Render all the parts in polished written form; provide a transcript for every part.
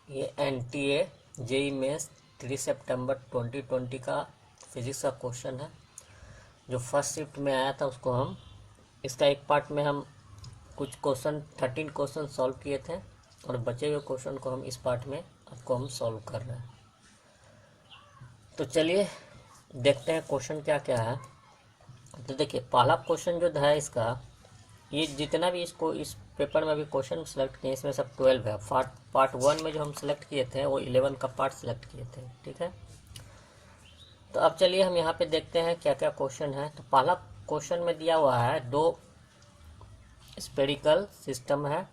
ये NTA JEE mains 3 सितंबर 2020 का physics का क्वेश्चन है जो फर्स्ट शिफ्ट में आया था। उसको हम इसका एक पार्ट में हम कुछ क्वेश्चन 13 क्वेश्चन सॉल्व किए थे और बचे हुए क्वेश्चन को हम इस पार्ट में आपको हम सॉल्व कर रहे हैं। तो चलिए देखते हैं क्वेश्चन क्या क्या है। तो देखिए पहला क्वेश्चन जो है इसका, ये जितना भी इसको इस पेपर में अभी क्वेश्चन सेलेक्ट किए इसमें सब 12 है। पार्ट 1 में जो हम सेलेक्ट किए थे वो 11 का पार्ट सेलेक्ट किए थे, ठीक है। तो अब चलिए हम यहाँ पे देखते हैं क्या क्या क्वेश्चन है। तो पहला क्वेश्चन में दिया हुआ है दो स्फेरिकल सिस्टम है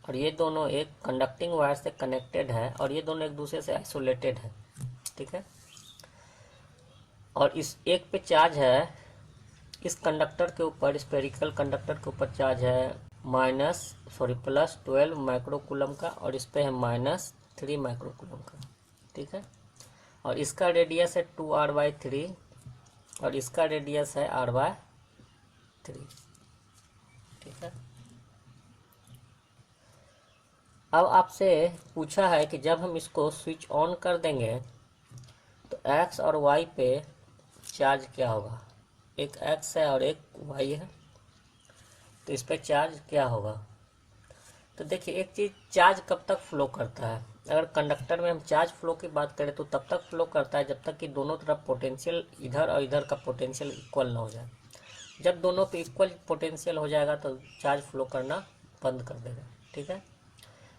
और ये दोनों एक कंडक्टिंग वायर से कनेक्टेड है और ये दोनों एक दूसरे से आइसोलेटेड है, ठीक है। और इस एक पे चार्ज है, इस कंडक्टर के ऊपर, स्फेरिकल कंडक्टर के ऊपर चार्ज है प्लस 12 माइक्रोकूलम का और इस पे है -3 माइक्रोकूलम का, ठीक है। और इसका रेडियस है 2r/3 और इसका रेडियस है r/3, ठीक है। अब आपसे पूछा है कि जब हम इसको स्विच ऑन कर देंगे तो x और y पे चार्ज क्या होगा। एक x है और एक y है, तो इस पे चार्ज क्या होगा। तो देखिए एक चीज़, चार्ज कब तक फ्लो करता है। अगर कंडक्टर में हम चार्ज फ्लो की बात करें तो तब तक फ्लो करता है जब तक कि दोनों तरफ पोटेंशियल, इधर और इधर का पोटेंशियल इक्वल ना हो जाए। जब दोनों पे इक्वल पोटेंशियल हो जाएगा तो चार्ज फ्लो करना बंद कर देगा, ठीक है।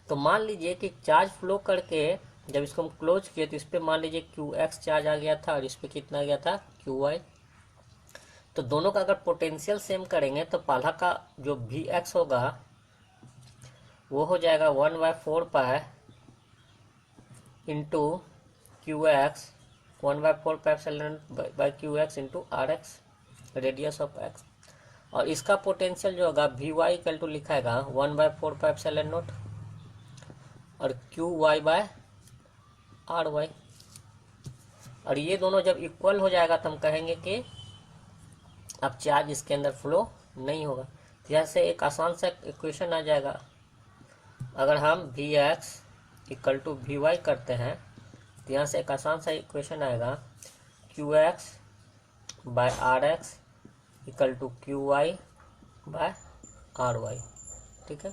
तो मान लीजिए कि चार्ज फ्लो करके जब इसको हम क्लोज किए तो इस पर मान लीजिए QX चार्ज आ गया था और इस पर कितना आ गया था QY। तो दोनों का अगर पोटेंशियल सेम करेंगे तो पहला का जो VX होगा वो हो जाएगा 1/4 pi into QX, 1/4 pi epsilon by QX into RX, radius of X। और इसका पोटेंशियल जो होगा VY इक्वल टू लिखाएगा 1/4 पाई एप्सिलॉन नॉट और QY/RY। और ये दोनों जब इक्वल हो जाएगा तो हम कहेंगे कि अब चार्ज इसके अंदर फ्लो नहीं होगा। जैसे एक आसान सा इक्वेशन आ जाएगा, अगर हम VX इक्वल टू VY करते हैं तो यहाँ से एक आसान सा इक्वेशन आएगा QX/RX इक्वल टू QY/RY, ठीक है।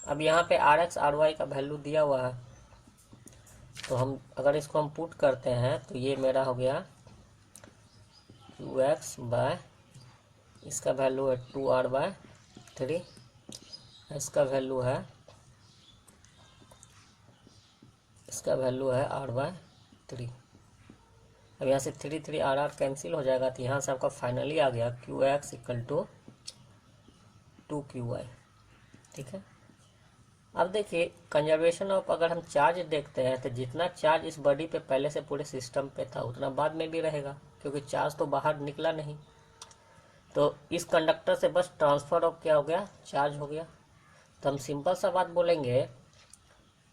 अब यहाँ पे RX RY का वैल्यू दिया हुआ है तो हम अगर इसको हम पुट करते हैं तो ये मेरा हो गया QX बाय, इसका वैल्यू है 2r/3, इसका वैल्यू है r/3। अब यहाँ से 3 RR कैंसिल हो जाएगा तो यहाँ से आपका फाइनली आ गया QX इक्वल टू 2QY, ठीक है। अब देखिए कंजर्वेशन ऑफ, अगर हम चार्ज देखते हैं तो जितना चार्ज इस बॉडी पे पहले से पूरे सिस्टम पे था उतना बाद में भी रहेगा क्योंकि चार्ज तो बाहर निकला नहीं। तो इस कंडक्टर से बस ट्रांसफर ऑफ क्या हो गया, चार्ज हो गया। तो हम सिंपल सा बात बोलेंगे,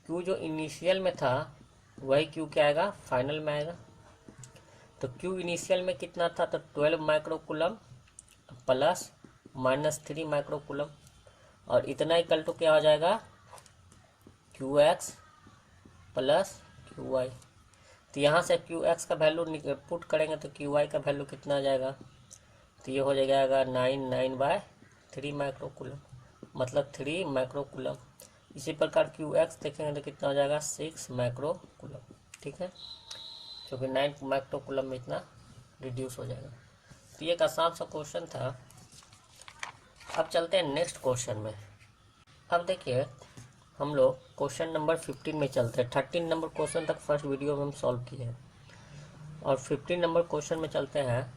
Q जो इनिशियल में था वही Q क्या आएगा, फाइनल में आएगा। तो Q इनिशियल में कितना था, तो 12 माइक्रोकूलम प्लस -3 माइक्रोकूलम और इतना इक्वल टू क्या हो जाएगा, QX प्लस QY। तो यहाँ से QX का वैल्यू पुट करेंगे तो QY का वैल्यू कितना आ जाएगा, तो ये हो जाएगा 9/3 माइक्रोकूलम, मतलब 3 माइक्रोकूलम। इसी प्रकार QX देखेंगे तो कितना हो जाएगा 6 माइक्रोकूलम, ठीक है, क्योंकि 9 माइक्रोकूलम में इतना रिड्यूस हो जाएगा। तो ये एक आसान सा क्वेश्चन था। अब चलते हैं नेक्स्ट क्वेश्चन में। अब देखिए हम लोग क्वेश्चन नंबर 15 में चलते हैं। 13 नंबर क्वेश्चन तक फर्स्ट वीडियो में हम सॉल्व किए हैं और 15 नंबर क्वेश्चन में चलते हैं।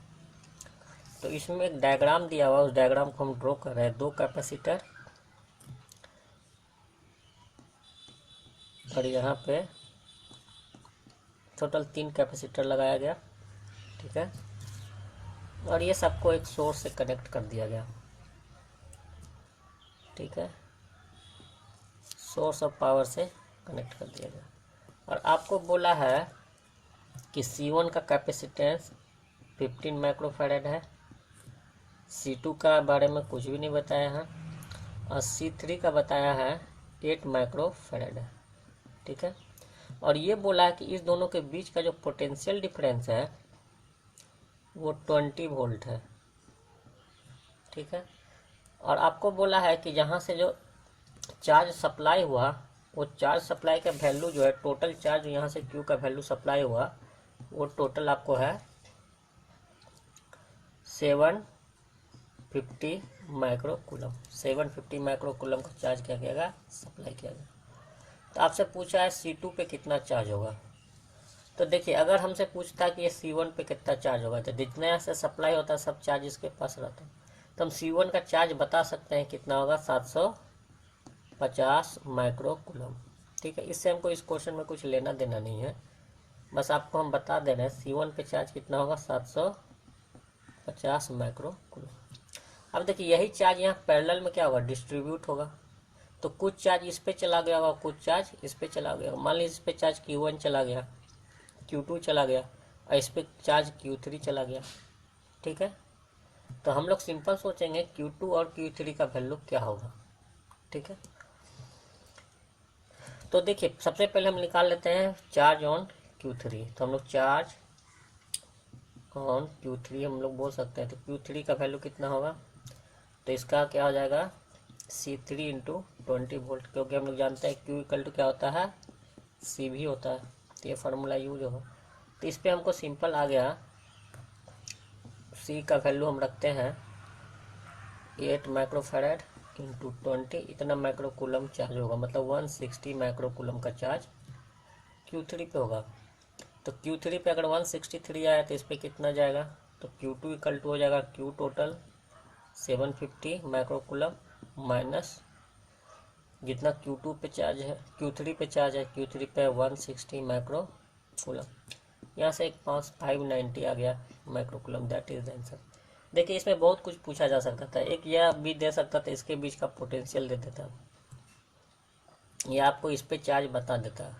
तो इसमें एक डायग्राम दिया हुआ है, उस डायग्राम को हम ड्रॉ कर रहे हैं। दो कैपेसिटर और यहाँ पे टोटल 3 कैपेसिटर लगाया गया, ठीक है। और ये सबको एक सोर्स से कनेक्ट कर दिया गया, ठीक है, सोर्स ऑफ पावर से कनेक्ट कर दिया गया। और आपको बोला है कि C1 का कैपेसिटेंस 15 माइक्रोफैराड है, C2 का बारे में कुछ भी नहीं बताया है और C3 का बताया है 8 माइक्रो फैराड है। ठीक है, और ये बोला है कि इस दोनों के बीच का जो पोटेंशियल डिफरेंस है वो 20 वोल्ट है। ठीक है, और आपको बोला है कि जहाँ से जो चार्ज सप्लाई हुआ वो चार्ज सप्लाई का वैल्यू जो है, टोटल चार्ज यहाँ से Q का वैल्यू सप्लाई हुआ वो टोटल आपको है 750 माइक्रो कूलम। 750 माइक्रो कूलम का चार्ज क्या किया गया, सप्लाई किया गया। तो आपसे पूछा है C2 पे कितना चार्ज होगा। तो देखिए, अगर हमसे पूछता है कि ये C1 पे कितना चार्ज होगा, तो जितने से सप्लाई होता है सब चार्ज इसके पास रहता है, तो हम C1 का चार्ज बता सकते हैं कितना होगा, 750 माइक्रो कूलम। ठीक है, इससे हमको इस क्वेश्चन में कुछ लेना देना नहीं है, बस आपको हम बता दे रहे हैं C1 पे चार्ज कितना होगा, 750 माइक्रो कूलम। अब देखिए, यही चार्ज यहाँ पैरेलल में क्या होगा, डिस्ट्रीब्यूट होगा। तो कुछ चार्ज इस पे चला गया होगा, कुछ चार्ज इस पे चला गया। मान लीजिए इस पे चार्ज Q1 चला गया, Q2 चला गया, और इस पे चार्ज Q3 चला गया। ठीक है, तो हम लोग सिंपल सोचेंगे Q2 और Q3 का वैल्यू क्या होगा। ठीक है, तो देखिए सबसे पहले हम निकाल लेते हैं चार्ज ऑन Q3। तो हम लोग चार्ज ऑन Q3 हम लोग बोल सकते हैं, तो Q3 का वैल्यू कितना होगा, तो इसका क्या हो जाएगा, C3 इंटू 20 वोल्ट, क्योंकि हम लोग जानते हैं Q इक्वल टू क्या होता है, C भी होता है, तो ये फार्मूला यूज होगा। तो इस पर हमको सिंपल आ गया, C का वैल्यू हम रखते हैं 8 माइक्रोफैराड इंटू 20, इतना माइक्रो कूलम चार्ज होगा, मतलब 160 माइक्रो कूलम का चार्ज Q3 पे होगा। तो Q3 पे अगर 163 आया तो इस पर कितना जाएगा, तो Q2 इक्वल टू हो जाएगा Q total 750 micro coulomb minus जितना Q2 पे चार्ज है, Q3 पे चार्ज है, Q3 पे 160 माइक्रो कूलम, यहाँ से एक 590 आ गया micro coulomb, that is the answer. देखिए इसमें बहुत कुछ पूछा जा सकता था, एक यह भी दे सकता था, इसके बीच का पोटेंशियल दे देता, या आपको इस पे चार्ज बता देता,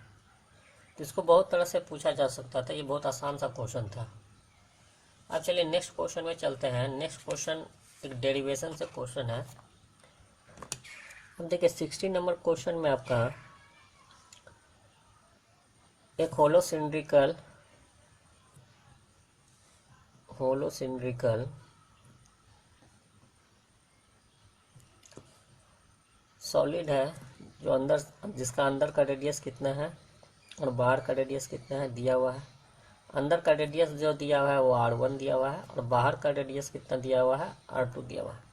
तो इसको बहुत तरह से पूछा जा सकता था। ये बहुत आसान सा क्वेश्चन था। अब चलिए नेक्स्ट क्वेश्चन में चलते हैं। नेक्स्ट क्वेश्चन एक डेरिवेशन से क्वेश्चन है। अब देखिए 60 नंबर क्वेश्चन में आपका एक होलो सिलिंड्रिकल सॉलिड है, जो अंदर, जिसका अंदर का रेडियस कितना है और बाहर का रेडियस कितना है दिया हुआ है। अंदर का रेडियस जो दिया हुआ है वो R1 दिया हुआ है, और बाहर का रेडियस कितना दिया हुआ है, R2 दिया हुआ है।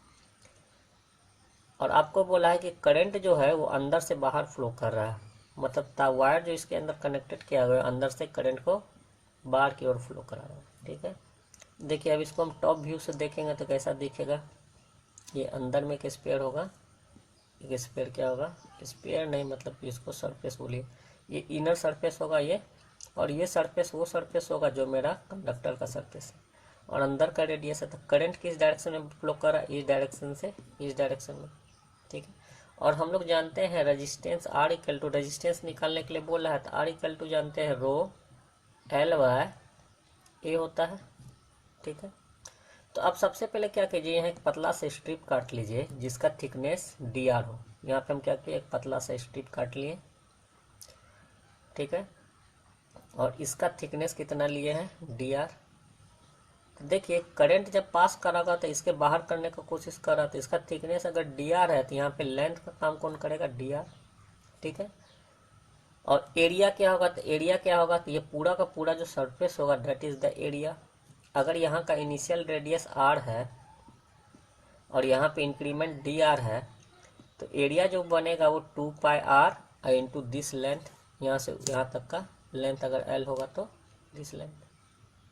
और आपको बोला है कि करंट जो है वो अंदर से बाहर फ्लो कर रहा है, मतलब वायर जो इसके अंदर कनेक्टेड किया हुआ है अंदर से करंट को बाहर की ओर फ्लो करा रहा है। ठीक है, देखिए अब इसको हम टॉप व्यू से देखेंगे तो कैसा दिखेगा, ये अंदर में एक स्फीयर होगा, एक स्फीयर क्या होगा, स्फीयर नहीं मतलब इसको सरफेस बोलिए, ये इनर सरफेस होगा ये, और ये सरफेस वो सरफेस होगा जो मेरा कंडक्टर का सरफेस है, और अंदर का रेडियस है। तो करंट किस डायरेक्शन में फ्लो कर रहा है, इस डायरेक्शन से इस डायरेक्शन में। ठीक है, और हम लोग जानते हैं resistance R equal to, resistance निकालने के लिए बोला है तो R इक्वल टू जानते हैं रो L बाय A होता है। ठीक है, तो अब सबसे पहले क्या कीजिए, यहाँ एक पतला सा स्ट्रिप काट लीजिए जिसका थिकनेस dr हो। यहाँ पे हम क्या किए, एक पतला सा स्ट्रिप काट लिए। ठीक है, और इसका थिकनेस कितना लिए हैं, dr। तो देखिए करंट जब पास करेगा तो इसके बाहर करने का कोशिश कर रहा, तो इसका थिकनेस अगर dr है तो यहाँ पे लेंथ का काम कौन करेगा, dr। ठीक है, और एरिया क्या होगा, तो एरिया क्या होगा, तो ये पूरा का पूरा जो सरफेस होगा दैट इज द एरिया। अगर यहाँ का इनिशियल रेडियस r है और यहाँ पे इंक्रीमेंट dr है, तो एरिया जो बनेगा वो 2 पाई r इंटू दिस लेंथ, यहाँ से यहाँ तक का लेंथ अगर l होगा तो दिस लेंथ।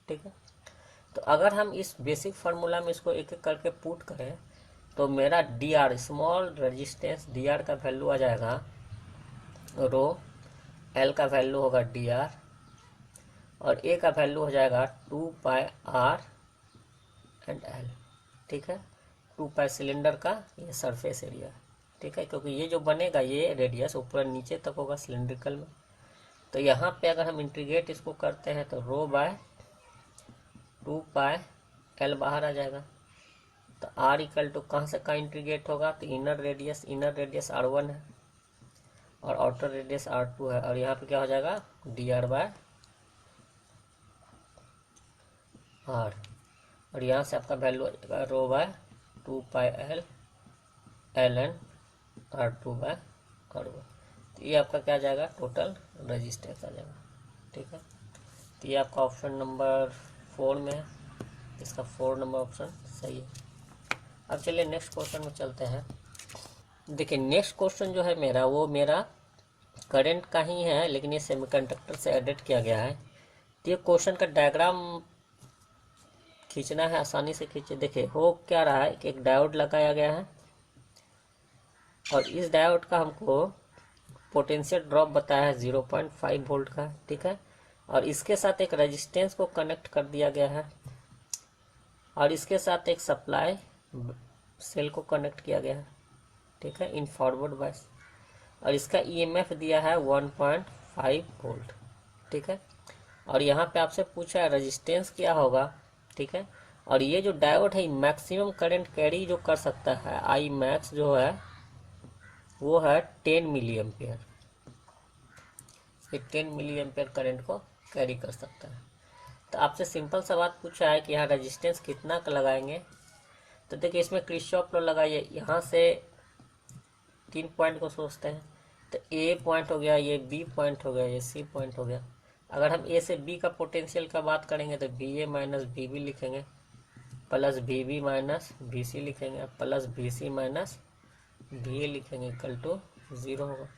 ठीक है, तो अगर हम इस बेसिक फार्मूला में इसको एक एक करके पुट करें तो मेरा dr, स्मॉल रेजिस्टेंस dr का वैल्यू आ जाएगा रो, l का वैल्यू होगा dr, और a का वैल्यू हो जाएगा 2 पाई r एंड l। ठीक है, 2 पाई सिलेंडर का ये सरफेस एरिया। ठीक है, क्योंकि ये जो बनेगा ये रेडियस ऊपर नीचे तक होगा सिलेंड्रिकल में, तो यहाँ पे अगर हम इंटीग्रेट इसको करते हैं तो रो बाय 2 पाई l बाहर आ जाएगा। तो R इक्वल टू कहाँ से कहाँ इंटीग्रेट होगा, तो इनर रेडियस R1 है और आउटर रेडियस R2 है, और यहाँ पे क्या हो जाएगा dr बाय R, और यहाँ से आपका वैल्यू आएगा रो bye 2πL ln R2 bye R1। तो ये आपका क्या आ जाएगा, टोटल रेजिस्टेंस आ जाएगा। ठीक है, तो ये आपका ऑप्शन नंबर 4 में है, इसका 4 नंबर ऑप्शन सही है। अब चलिए नेक्स्ट क्वेश्चन में चलते हैं। देखिए नेक्स्ट क्वेश्चन जो है मेरा, वो मेरा करंट का ही है, लेकिन ये सेमीकंडक्टर से एडिट किया गया है। तो ये क्वेश्चन का डायग्राम खींचना है, आसानी से खींचे। देखिए हो क्या रहा है कि एक डायोड लगाया गया है और इस डायोड का हमको पोटेंशियल ड्रॉप बताया है 0.5 वोल्ट का। ठीक है, और इसके साथ एक रेजिस्टेंस को कनेक्ट कर दिया गया है और इसके साथ एक सप्लाई सेल को कनेक्ट किया गया है। ठीक है, इन फॉरवर्ड बायस, और इसका ईएमएफ दिया है 1.5 वोल्ट। ठीक है, और यहाँ पे आपसे पूछा है रेजिस्टेंस क्या होगा। ठीक है, और ये जो डायोड है मैक्सिमम करंट कैरी जो कर सकता है, आई मैक्स जो है वो है 10 मिली एम्पियर। ये 10 मिली एम्पियर करंट को कैरी कर सकता है। तो आपसे सिंपल सा बात पूछा है कि यहाँ रेजिस्टेंस कितना का लगाएंगे। तो देखिए इसमें किरचॉफ लॉ लगाइए। यहाँ से 3 पॉइंट को सोचते हैं, तो ए पॉइंट हो गया, ये बी पॉइंट हो गया, ये सी पॉइंट हो गया। अगर हम ए से बी का पोटेंशियल का बात करेंगे तो b a minus b b लिखेंगे, plus b b minus b c लिखेंगे, plus b c minus b a लिखेंगे, इक्वल टू 0 होगा।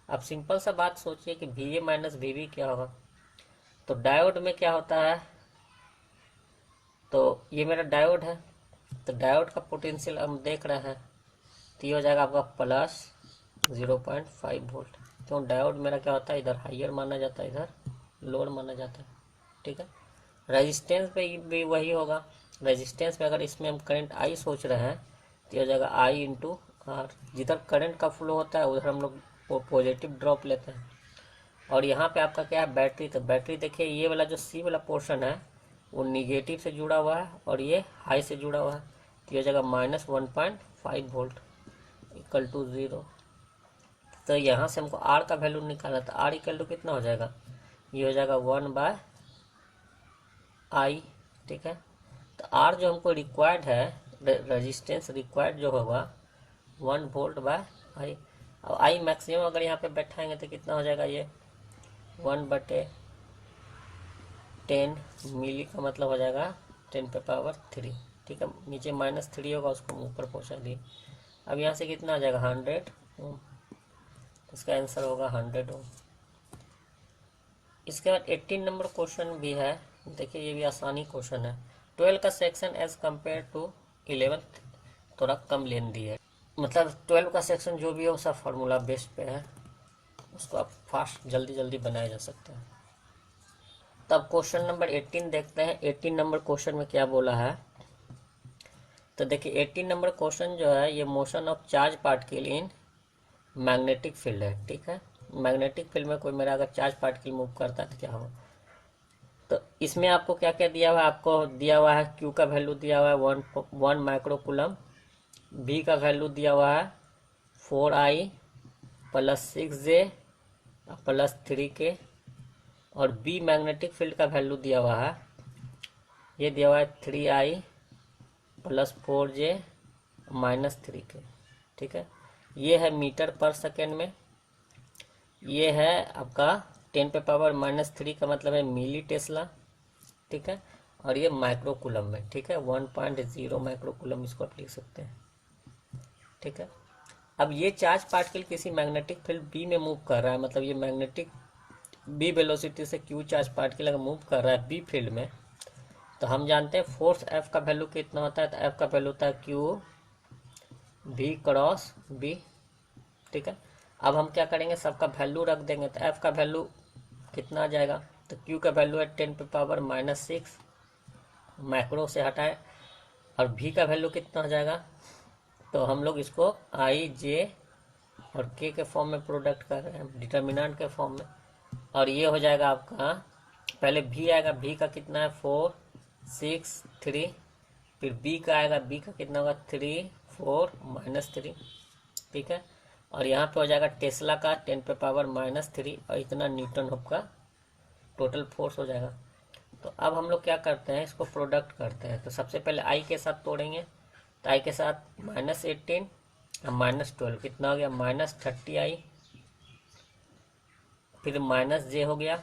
अब सिंपल सा बात सोचिए कि B a minus b B क्या होगा। तो डायोड में क्या होता है, तो ये मेरा डायोड है, तो डायोड का पोटेंशियल हम देख रहे हैं, तो ये हो जाएगा आपका प्लस 0.5 वोल्ट। क्यों, डायोड मेरा क्या होता है, इधर हाइयर माना जाता है, इधर लोअर माना जाता है। ठीक है, रेजिस्टेंस पे भी वही होगा। रेजिस्टेंस पे अगर इसमें हम करंट आई सोच रहे हैं तो ये हो जाएगा आई इंटू आर। जिधर करंट का फ्लो होता है उधर हम लोग पॉजिटिव ड्रॉप लेते हैं। और यहाँ पे आपका क्या है, बैटरी। तो बैटरी देखिए ये वाला जो सी वाला पोर्शन है वो निगेटिव से जुड़ा हुआ है और ये हाई से जुड़ा हुआ है, तो ये जगह माइनस 1.5 वोल्ट इक्वल टू 0। तो यहाँ से हमको आर का वैल्यू निकालना, तो आर इक्वल टू कितना हो जाएगा, ये हो जाएगा 1/I। ठीक है, तो आर जो हमको रिक्वायर्ड है, रेजिस्टेंस रिक्वायर्ड जो होगा 1 वोल्ट बाय आई। अब आई मैक्सिमम अगर यहाँ पे बैठाएंगे तो कितना हो जाएगा, ये 1/10 मिली का मतलब हो जाएगा 10 पे पावर 3। ठीक है, नीचे -3 होगा, उसको ऊपर पहुँचा दिए। अब यहाँ से कितना आ जाएगा 100 ओम, इसका आंसर होगा 100 ओम। इसके बाद 18 नंबर क्वेश्चन भी है। देखिए ये भी आसानी क्वेश्चन है। 12 का सेक्शन एज कंपेयर टू 11 थोड़ा कम लेंदी है, मतलब 12 का सेक्शन जो भी है उसका फार्मूला बेस्ड पे है, उसको आप फास्ट जल्दी बनाया जा सकता है। तब क्वेश्चन नंबर 18 देखते हैं। 18 नंबर क्वेश्चन में क्या बोला है, तो देखिए 18 नंबर क्वेश्चन जो है ये motion of charge particle in magnetic field है। ठीक है, मैग्नेटिक फील्ड में कोई मेरा अगर चार्ज पार्टिकल मूव करता है तो क्या होगा। तो इसमें आपको क्या क्या दिया हुआ है, आपको दिया हुआ है Q का वैल्यू दिया हुआ है 1 माइक्रोकूलम, B का वैल्यू दिया हुआ है 4I plus 6J plus 3K, और B मैग्नेटिक फील्ड का वैल्यू दिया हुआ है, ये दिया हुआ है 3I plus 4J minus 3K। ठीक है, ये है मीटर पर सेकेंड में, ये है आपका 10 पे पावर -3 का मतलब है मिली टेस्ला। ठीक है, और ये माइक्रोकूलम में। ठीक है, 1.0 माइक्रोकूलम इसको आप लिख सकते हैं। ठीक है, अब ये चार्ज पार्टिकल किसी मैग्नेटिक फील्ड बी में मूव कर रहा है, मतलब ये मैग्नेटिक बी वेलोसिटी से क्यू चार्ज पार्टिकल अगर मूव कर रहा है बी फील्ड में, तो हम जानते हैं फोर्स एफ का वैल्यू कितना होता है, तो एफ का वैल्यू होता है क्यू भी क्रॉस बी। ठीक है, अब हम क्या करेंगे, सबका वैल्यू रख देंगे, तो एफ का वैल्यू कितना आ जाएगा, तो क्यू का वैल्यू है 10 पे पावर -6 माइक्रो से हटाए, और भी का वैल्यू कितना हो जाएगा, तो हम लोग इसको आई जे और के फॉर्म में प्रोडक्ट कर रहे हैं, डिटर्मिनेंट के फॉर्म में, और ये हो जाएगा आपका, पहले भी आएगा, भी का कितना है 4 6 3 फिर बी का आएगा, बी का कितना होगा 3 4 -3, ठीक है। और यहाँ पे हो जाएगा टेस्ला का 10⁻³ और इतना न्यूटन का टोटल फोर्स हो जाएगा। तो अब हम लोग क्या करते हैं, इसको प्रोडक्ट करते हैं। तो सबसे पहले आई के साथ तोड़ेंगे, तो आई के साथ -18 और -12 कितना हो गया -30i, फिर -j हो गया।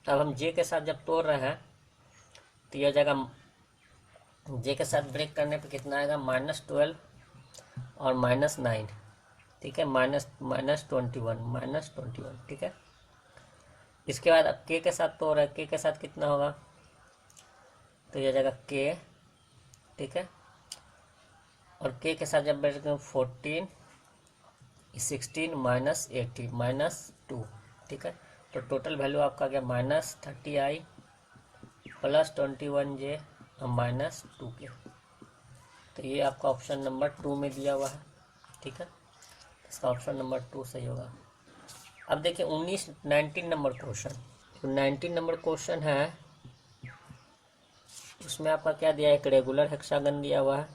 अब हम जे के साथ जब तोड़ रहे हैं तो यह हो जाएगा, जे के साथ ब्रेक करने पे कितना आएगा -12 और -9, ठीक है, -21, ठीक है। इसके बाद अब के साथ तोड़ रहे हैं, के साथ कितना होगा, तो यह जाएगा के, ठीक है। और के साथ जब ब्रेक करें 14 16 -80 -2, ठीक है। तो टोटल वैल्यू आपका गया -30i + 21j और -2k। तो ये आपका ऑप्शन नंबर 2 में दिया हुआ है, ठीक है। इसका ऑप्शन नंबर 2 सही होगा। अब देखिए 19 नंबर क्वेश्चन, तो 19 नंबर क्वेश्चन है, उसमें आपका क्या दिया है, एक रेगुलर हेक्सागन दिया हुआ है,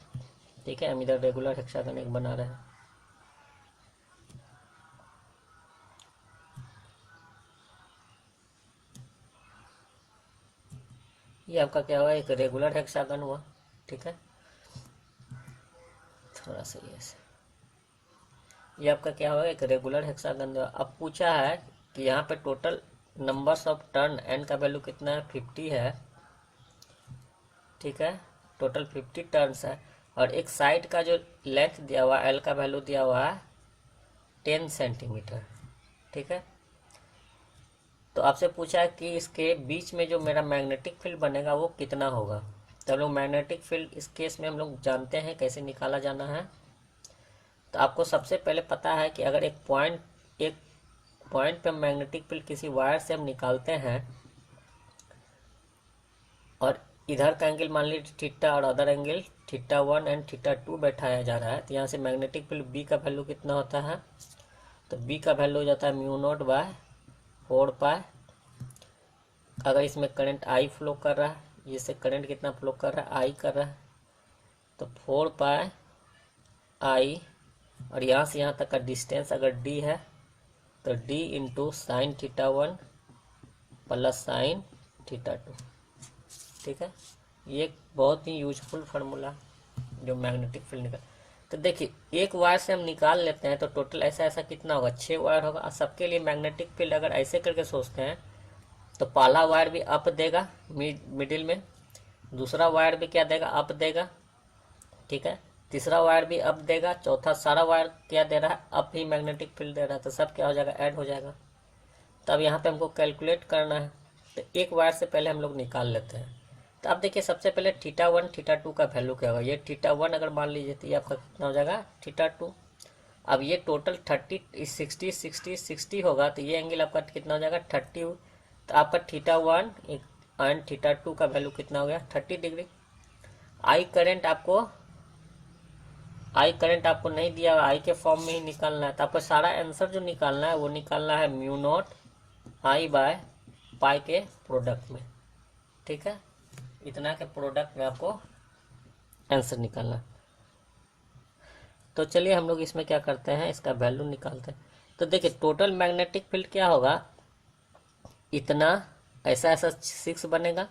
ठीक है। हम इधर रेगुलर हेक्सागन एक बना रहे हैं। ये आपका क्या हुआ, एक रेगुलर हेक्सागन हुआ, ठीक है। थोड़ा सा ये आपका क्या होगा, एक रेगुलर हेक्सागन। अब पूछा है कि यहाँ पे total numbers of turn N का वैल्यू कितना है, 50 है, ठीक है। टोटल 50 टर्न्स है और एक साइड का जो लेंथ दिया हुआ है, एल का वैल्यू दिया हुआ है 10 सेंटीमीटर, ठीक है। तो आपसे पूछा है कि इसके बीच में जो मेरा मैग्नेटिक फील्ड बनेगा वो कितना होगा। तो हम लोग मैग्नेटिक फील्ड इस केस में हम लोग जानते हैं कैसे निकाला जाना है। तो आपको सबसे पहले पता है कि अगर एक पॉइंट पे मैग्नेटिक फील्ड किसी वायर से हम निकालते हैं और इधर का एंगल मान लीजिए थीटा और अदर एंगल θ1 एंड θ2 बैठाया जा रहा है, तो यहाँ से मैग्नेटिक फील्ड बी का वैल्यू कितना होता है, तो बी का वैल्यू हो जाता है μ0/4π। अगर इसमें करंट आई फ्लो कर रहा है, इससे करंट कितना फ्लो कर रहा है, आई कर रहा है, तो 4π आई, और यहाँ से यहाँ तक का डिस्टेंस अगर d है तो d into sine θ1 plus sine θ2, ठीक है। ये एक बहुत ही यूजफुल फार्मूला जो मैग्नेटिक फील्ड निकाल। तो देखिए एक वायर से हम निकाल लेते हैं तो टोटल ऐसा कितना होगा, 6 वायर होगा। सबके लिए मैग्नेटिक फील्ड अगर ऐसे करके सोचते हैं तो पहला वायर भी अप देगा मिडिल में, दूसरा वायर भी क्या देगा, अप देगा, ठीक है, तीसरा वायर भी अप देगा, चौथा सारा वायर क्या दे रहा है, अप ही मैग्नेटिक फील्ड दे रहा है। तो सब क्या हो जाएगा, ऐड हो जाएगा। तब यहाँ पे हमको कैलकुलेट करना है, तो एक वायर से पहले हम लोग निकाल लेते हैं। तो अब देखिए सबसे पहले θ1 θ2 का वैल्यू क्या होगा, ये θ1 अगर मान लीजिए तो ये आपका कितना हो जाएगा θ2। अब ये टोटल 30 60 60 60 होगा, तो ये एंगल आपका कितना हो जाएगा 30। तो आपका θ1 एंड θ2 का वैल्यू कितना हो गया 30 डिग्री। आई करंट आपको नहीं दिया, आई के फॉर्म में ही निकालना है। तो आपको सारा आंसर जो निकालना है वो निकालना है μ0I/π के प्रोडक्ट में, ठीक है। इतना के प्रोडक्ट में आपको आंसर निकालना। तो चलिए हम लोग इसमें क्या करते हैं, इसका वैल्यू निकालते हैं। तो देखिए टोटल मैग्नेटिक फील्ड क्या होगा, इतना ऐसा 6 बनेगा।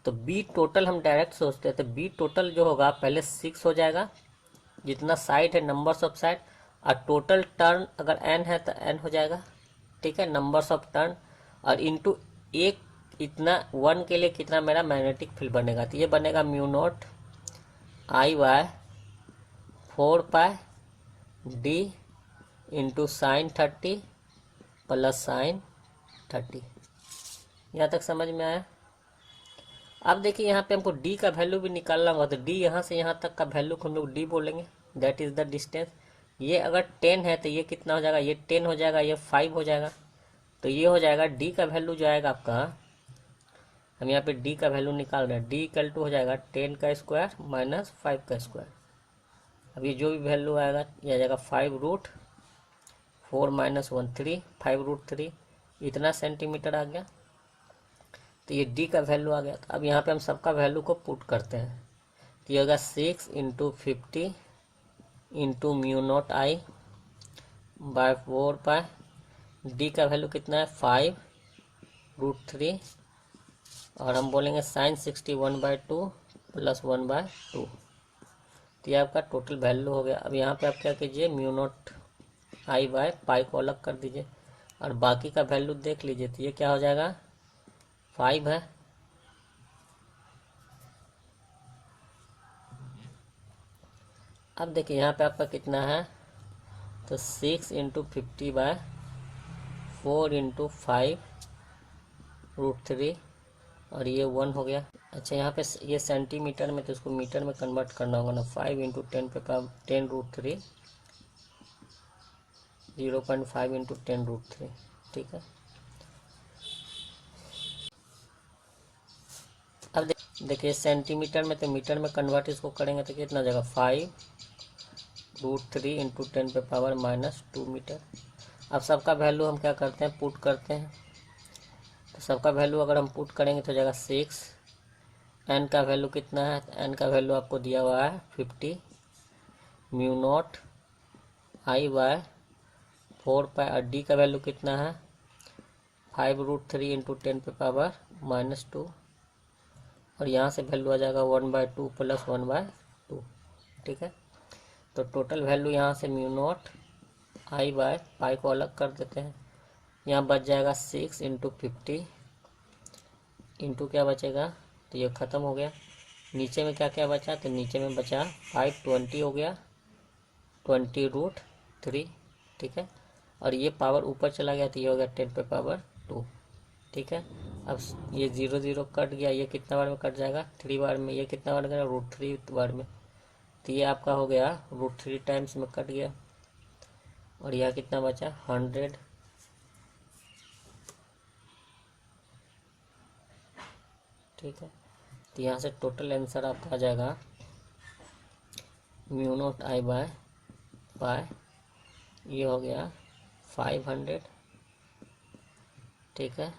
तो बी टोटल हम डायरेक्ट सोचते हैं, तो बी टोटल जो होगा पहले 6 हो जाएगा, जितना साइड है नंबर्स ऑफ साइड, और टोटल टर्न अगर n है तो n हो जाएगा, ठीक है, नंबर्स ऑफ टर्न, और इंटू एक इतना 1 के लिए कितना मेरा मैग्नेटिक फील्ड बनेगा, तो ये बनेगा μ0I/4π d into sign 30 plus sign 30। यहाँ तक समझ में आया। अब देखिए यहाँ पे हमको d का वैल्यू भी निकालना होगा, तो d यहाँ से यहाँ तक का वैल्यू को हम लोग d बोलेंगे, दैट इज द डिस्टेंस। ये अगर 10 है तो ये कितना हो जाएगा, ये 10 हो जाएगा, ये 5 हो जाएगा। तो ये हो जाएगा d का वैल्यू जो आएगा आपका, हम यहाँ पे d का वैल्यू निकाल रहे हैं, d इक्वल टू हो जाएगा 10 का स्क्वायर माइनस 5 का स्क्वायर। अब ये जो भी वैल्यू आएगा ये आ जाएगा 5√4 - 1 3, 5√3 इतना सेंटीमीटर आ गया। तो ये d का वैल्यू आ गया। तो अब यहाँ पे हम सबका वैल्यू को पुट करते हैं। तो ये होगा 6 × 50 into mu not I bye 4 D का वैल्यू कितना है 5√3 और हम बोलेंगे साइन 61/2 प्लस 1/2। तो ये आपका टोटल वैल्यू हो गया। अब यहाँ पे आप क्या कीजिए mu not I by pi को अलग कर दीजिए और बाकी का वैल्यू देख लीजिए। तो ये क्या हो जाएगा 5 है। अब देखिए यहाँ पे आपका कितना है, तो 6 × 50/4 × 5√3 और ये 1 हो गया। अच्छा यहाँ पे ये सेंटीमीटर में, तो इसको मीटर में कन्वर्ट करना होगा ना। 5 × 10√3 0.5 × 10√3, ठीक है। अब देखिए सेंटीमीटर में, तो मीटर में कन्वर्ट इसको करेंगे तो कितना जगह 5√3 × 10⁻⁻2 मीटर। अब सबका वैल्यू हम क्या करते हैं पुट करते हैं। तो सबका वैल्यू अगर हम पुट करेंगे तो जगह 6, एन का वैल्यू कितना है, एन का वैल्यू आपको दिया हुआ है 50, म्यू नॉट आई बाय 4 और डी का वैल्यू कितना है 5√3 × 10⁻⁻2 और यहाँ से वैल्यू आ जाएगा 1/2 प्लस 1/2, ठीक है। तो टोटल वैल्यू यहाँ से mu not I by pi को अलग कर देते हैं। यहाँ बच जाएगा 6 × 50 इंटू क्या बचेगा, तो ये ख़त्म हो गया। नीचे में क्या क्या बचा, तो नीचे में बचा 520 हो गया 20√3, ठीक है। और ये पावर ऊपर चला गया तो ये हो गया 10⁻2, ठीक है। अब ये 0 0 कट गया, ये कितना बार में कट जाएगा 3 बार में, ये कितना बार गया √3 बार में। तो ये आपका हो गया √3 टाइम्स में कट गया और यह कितना बचा 100, ठीक है। तो यहाँ से टोटल आंसर आपका आ जाएगा mu not I by pi, ये हो गया 500, ठीक है,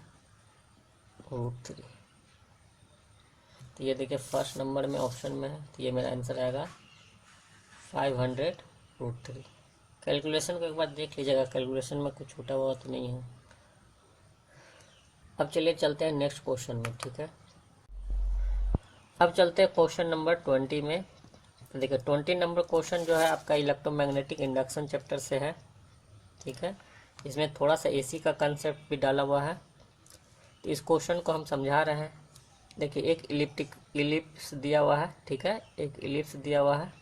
√3। तो ये देखिए फर्स्ट नंबर में ऑप्शन में है, तो ये मेरा आंसर आएगा 500√3। कैलकुलेशन को एक बार देख लीजिएगा, कैलकुलेशन में कुछ छूटा हुआ तो नहीं है। अब चलिए चलते हैं नेक्स्ट क्वेश्चन में, ठीक है। अब चलते हैं क्वेश्चन नंबर 20 में। तो देखिए 20 नंबर क्वेश्चन जो है आपका इलेक्ट्रोमैग्नेटिक इंडक्शन चैप्टर से है, ठीक है। इसमें थोड़ा सा एसी का कंसेप्ट भी डाला हुआ है। तो इस क्वेश्चन को हम समझा रहे हैं। देखिए एक इलिप्स दिया हुआ है, ठीक है, एक इलिप्स दिया हुआ है,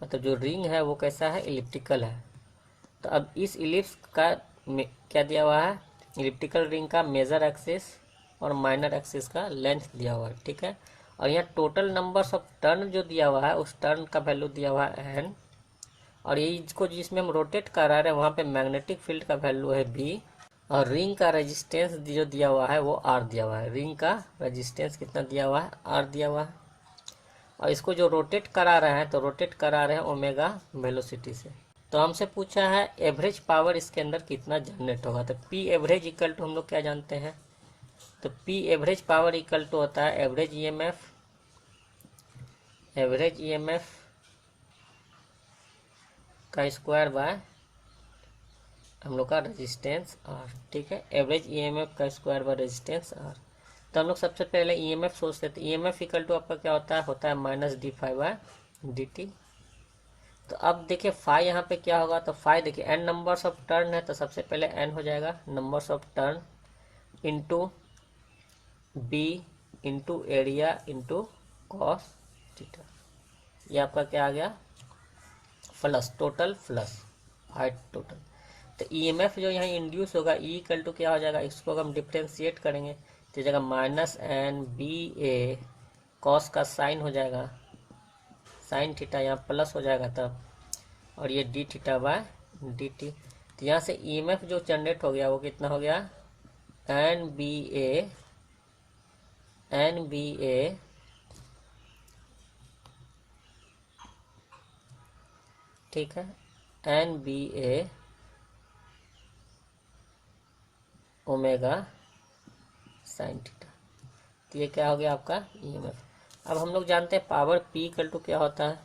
मतलब जो रिंग है वो कैसा है इलिप्टिकल है। तो अब इस इलिप्स का क्या दिया हुआ है, इलिप्टिकल रिंग का मेजर एक्सिस और माइनर एक्सिस का लेंथ दिया हुआ है, ठीक है। और यहाँ टोटल नंबर्स ऑफ टर्न जो दिया हुआ है उस टर्न का वैल्यू दिया हुआ है n, और ये इसको जिसमें हम रोटेट करा रहे हैं वहाँ पे मैग्नेटिक फील्ड का वैल्यू है b, और रिंग का रेजिस्टेंस जो दिया हुआ है वो r दिया हुआ है। रिंग का रेजिस्टेंस कितना दिया हुआ है r दिया हुआ है। और इसको जो रोटेट करा रहे हैं तो रोटेट करा रहे हैं ओमेगा वेलोसिटी से। तो हमसे पूछा है एवरेज पावर इसके अंदर कितना जनरेट होगा। तो पी एवरेज इक्वल टू हम लोग क्या जानते हैं, तो P average power equal to होता है एवरेज ईएमएफ का स्क्वायर बाय हम लोग का रेजिस्टेंस आर, ठीक है। एवरेज ईएमएफ का स्क्वायर बाय रेजिस्टेंस आर। तो हम लोग सबसे पहले ईएमएफ सोचते थे। ईएमएफ इक्वल टू आपका क्या होता है -d∅dt। तो अब देखिए फाई यहाँ पे क्या होगा, तो फाई देखिए n नंबर्स ऑफ टर्न है, तो सबसे पहले n हो जाएगा numbers of turn into b into area into cos theta. ये आपका क्या आ गया plus total plus height total. तो ईएमएफ जो यहाँ इंड्यूस होगा ई इक्वल टू क्या हो जाएगा, इसको हम डिफ्रेंशिएट करेंगे तो जगह -n/BA कॉस का साइन हो जाएगा साइन थीटा, यहाँ प्लस हो जाएगा तब, और ये d∅dt। तो यहाँ से ईएमएफ जो जनरेट हो गया वो कितना हो गया NBA ठीक है NBA ओमेगा साइन थीटा। तो ये क्या हो गया आपका ईएमएफ। अब हम लोग जानते हैं पावर P इक्वल टू क्या होता है।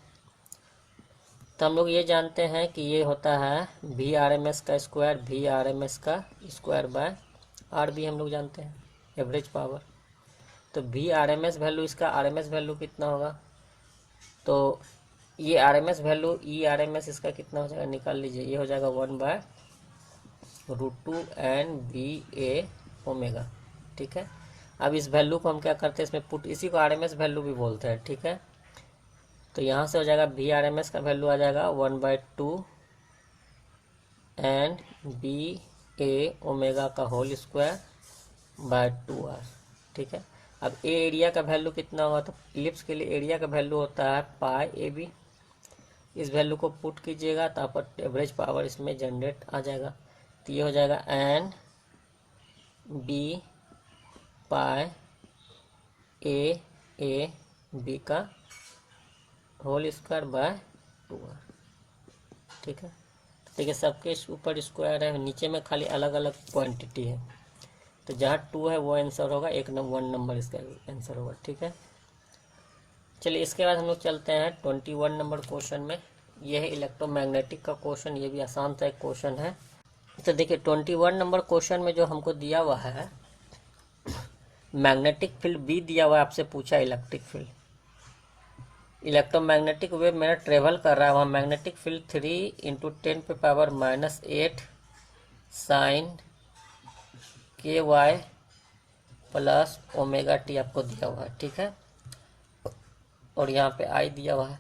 तो हम लोग ये जानते हैं कि ये होता है VRMS का स्क्वायर VRMS का स्क्वायर बाय RB, हम लोग जानते हैं एवरेज पावर। तो VRMS वैल्यू, इसका RMS वैल्यू कितना होगा, तो ये RMS वैल्यू ERMS इसका कितना हो जाएगा, निकाल लीजिए। ये हो जाएगा 1/√2 NVA ओमेगा। ठीक है, अब इस वैल्यू को हम क्या करते हैं, इसमें पुट, इसी को RMS वैल्यू भी बोलते हैं। ठीक है, तो यहाँ से हो जाएगा VRMS का वैल्यू आ जाएगा 1/2 NVA ओमेगा का होल स्क्वायर बाय 2R। ठीक है, अब ए एरिया का वैल्यू कितना होगा, तो इलिप्स के लिए एरिया का वैल्यू होता है पाई AB। इस वैल्यू को पुट कीजिएगा तो आप एवरेज पावर इसमें जनरेट आ जाएगा। तो ये हो जाएगा NB पाई AB का होल स्क्वायर बाय 2R। ठीक है, तो देखिए सबके ऊपर स्क्वायर है, नीचे में खाली अलग अलग क्वांटिटी है। तो जहाँ 2 है वो आंसर होगा, 1 नंबर इसका आंसर होगा। ठीक है, चलिए इसके बाद हम लोग चलते हैं 21 नंबर क्वेश्चन में। यह है इलेक्ट्रोमैग्नेटिक का क्वेश्चन, ये भी आसान सा एक क्वेश्चन है। तो देखिए 21 नंबर क्वेश्चन में जो हमको दिया हुआ है, मैग्नेटिक फील्ड B दिया हुआ है, आपसे पूछा इलेक्ट्रिक फील्ड। इलेक्ट्रोमैग्नेटिक वेव मेरा ट्रेवल कर रहा है, वहाँ magnetic field 3 × 10⁻⁻8 sin KY plus ω/t आपको दिया हुआ है। ठीक है, और यहाँ पे I दिया हुआ है।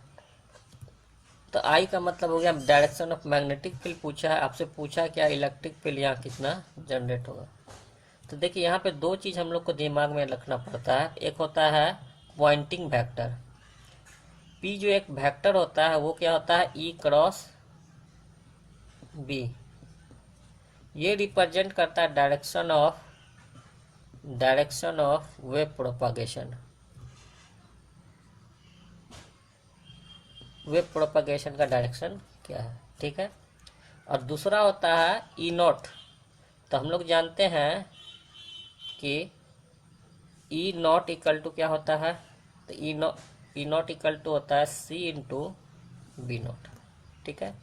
तो I का मतलब हो गया डायरेक्शन ऑफ मैग्नेटिक फील्ड पूछा है, आपसे पूछा क्या इलेक्ट्रिक फील्ड यहाँ कितना जनरेट होगा। तो देखिए यहाँ पे दो चीज़ हम लोग को दिमाग में रखना पड़ता है। एक होता है पॉइंटिंग वेक्टर, P जो एक वेक्टर होता है वो क्या होता है E क्रॉस B। ये रिप्रेजेंट करता है direction of wave propagation, wave propagation का डायरेक्शन क्या है। ठीक है, और दूसरा होता है E नॉट। तो हम लोग जानते हैं कि E नॉट इक्वल टू क्या होता है, तो E नॉट इक्वल टू होता है C × B नॉट। ठीक है,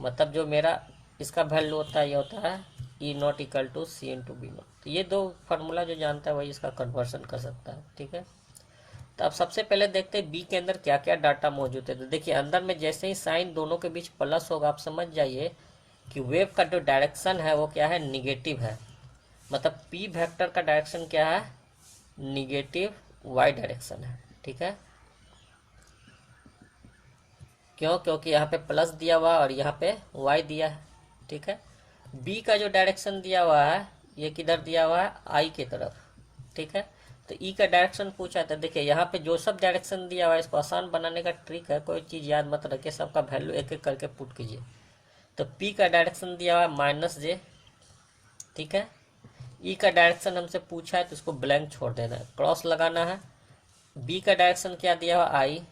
मतलब जो मेरा इसका वैल्यू होता है ये होता है E not equal to C × B not. तो ये दो फार्मूला जो जानता है वही इसका कन्वर्सन कर सकता है। ठीक है, तो अब सबसे पहले देखते हैं बी के अंदर क्या क्या डाटा मौजूद है। तो देखिए अंदर में जैसे ही साइन दोनों के बीच प्लस होगा, आप समझ जाइए कि वेव का जो डायरेक्शन है वो क्या है, निगेटिव है। मतलब पी वेक्टर का डायरेक्शन क्या है, निगेटिव वाई डायरेक्शन है। ठीक है, क्यों, क्योंकि यहाँ पे प्लस दिया हुआ और यहाँ पे वाई दिया है। ठीक है, बी का जो डायरेक्शन दिया हुआ है ये किधर दिया हुआ है, आई की तरफ। ठीक है, तो ई का डायरेक्शन पूछा है। तो देखिए यहाँ पे जो सब डायरेक्शन दिया हुआ है इसको आसान बनाने का ट्रिक है, कोई चीज़ याद मत रखिए, सबका वैल्यू एक एक करके पुट कीजिए। तो पी का डायरेक्शन दिया हुआ है -j। ठीक है, ई का डायरेक्शन हमसे पूछा है तो इसको ब्लैंक छोड़ देना है, क्रॉस लगाना है। बी का डायरेक्शन क्या दिया हुआ, आई।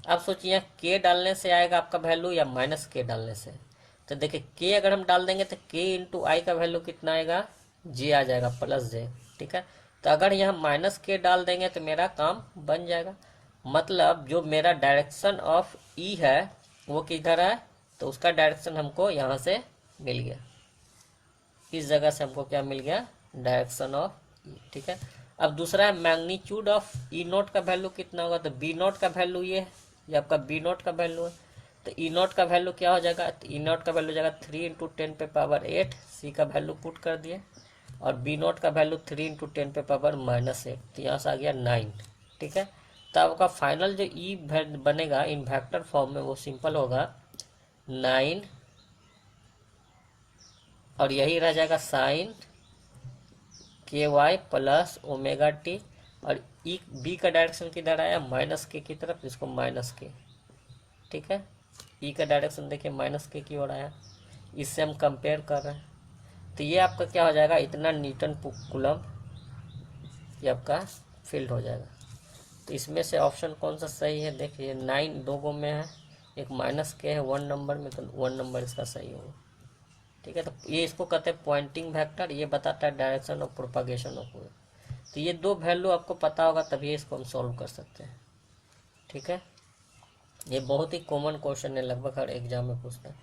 अब सोचिए के डालने से आएगा आपका वैल्यू या -k डालने से। तो देखिए के अगर हम डाल देंगे तो k × i का वैल्यू कितना आएगा, j आ जाएगा +j। ठीक है, तो अगर यहाँ -k डाल देंगे तो मेरा काम बन जाएगा। मतलब जो मेरा डायरेक्शन ऑफ E है वो किधर है, तो उसका डायरेक्शन हमको यहाँ से मिल गया, इस जगह से हमको क्या मिल गया, डायरेक्शन ऑफ E। ठीक है, अब दूसरा है मैग्नीट्यूड ऑफ E नॉट का वैल्यू कितना होगा। तो B नॉट का वैल्यू ये आपका B नॉट का वैल्यू है। तो E नॉट का वैल्यू क्या हो जाएगा, तो E नॉट का वैल्यू हो जाएगा 3 × 10⁻8। C का वैल्यू पुट कर दिए और B नॉट का वैल्यू 3 × 10⁻−8। तो यहाँ से आ गया 9। ठीक है, तो आपका फाइनल जो E बनेगा इन वेक्टर फॉर्म में वो सिंपल होगा 9 और यही रह जाएगा साइन KY प्लस ω/t। और ई बी का डायरेक्शन किधर आया, -k की तरफ, इसको -k। ठीक है, ई का डायरेक्शन देखिए -k की ओर आया, इससे हम कंपेयर कर रहे हैं। तो ये आपका क्या हो जाएगा, इतना न्यूटन कूलम ये आपका फील्ड हो जाएगा। तो इसमें से ऑप्शन कौन सा सही है, देखिए 9 दो गो में है, एक -k है 1 नंबर में, तो 1 नंबर इसका सही होगा। ठीक है, तो ये इसको कहते हैं पॉइंटिंग वेक्टर, ये बताता है direction of propagation of wave. तो ये दो वैल्यू आपको पता होगा तभी इसको हम सॉल्व कर सकते हैं। ठीक है, ये बहुत ही कॉमन क्वेश्चन है, लगभग हर एग्जाम में पूछता है।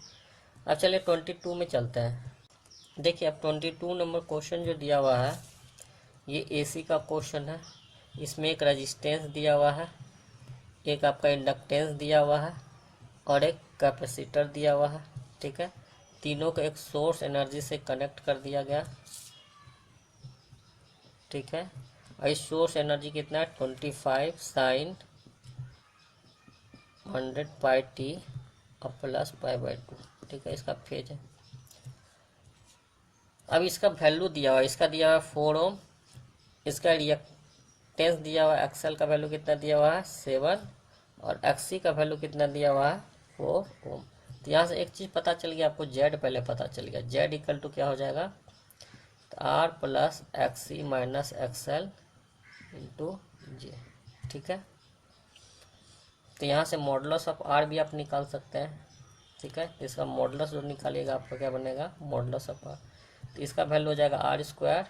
अब चलिए 22 में चलते हैं। देखिए अब 22 नंबर क्वेश्चन जो दिया हुआ है ये एसी का क्वेश्चन है। इसमें एक रेजिस्टेंस दिया हुआ है, एक आपका इंडक्टेंस दिया हुआ है और एक कैपेसिटर दिया हुआ है। ठीक है, तीनों को एक सोर्स एनर्जी से कनेक्ट कर दिया गया। ठीक है, और इस सोर्स एनर्जी कितना है 25 साइन 100 पाई टी और प्लस π/2। ठीक है, इसका फेज है। अब इसका वैल्यू दिया हुआ है, इसका दिया हुआ है 4 ओम, इसका रिएक्टेंस दिया हुआ है, एक्सएल का वैल्यू कितना दिया हुआ है 7 और एक्सी का वैल्यू कितना दिया हुआ है 4 ओम। तो यहाँ से एक चीज़ पता चल गया आपको, जेड पहले पता चल गया। जेड इक्वल टू क्या हो जाएगा, तो R plus XC minus XL into J. ठीक है, तो यहाँ से मॉडुलस ऑफ आर भी आप निकाल सकते हैं। ठीक है, इसका मॉडुलस जो निकालिएगा आपका क्या बनेगा, मॉडुलस ऑफ आर। तो इसका वैल्यू हो जाएगा R square